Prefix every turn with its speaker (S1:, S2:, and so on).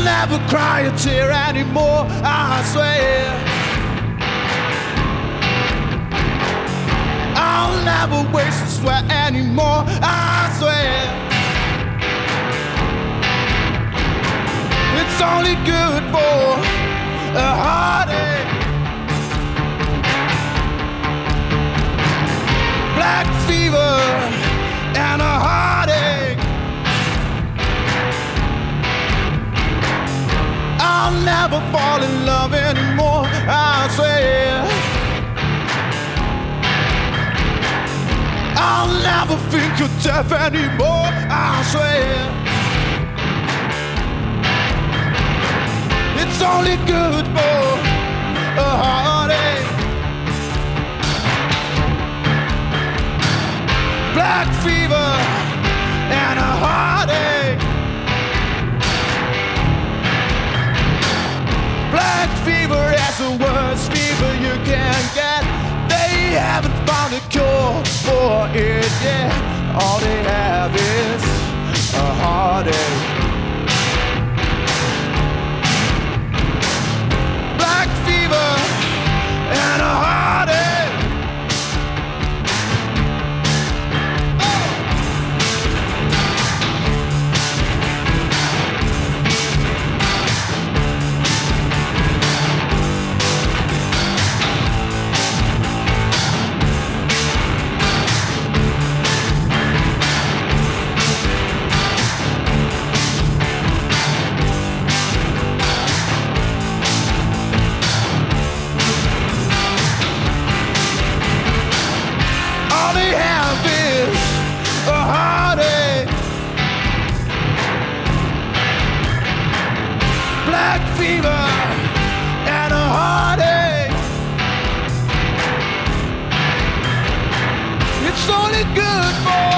S1: never cry a tear anymore, I swear. I'll never waste a sweat anymore, I swear. It's only good for a heartache. Black fever and a heartache. I'll never fall in love anymore, I swear. I'll never think of death anymore, I swear. It's only good for a heartache. Black fever and a heartache. Black fever is the worst fever you can get. They haven't found a cure for it yet. All they have is a heartache. Black fever and a heartache. Black fever and a heartache. It's only good for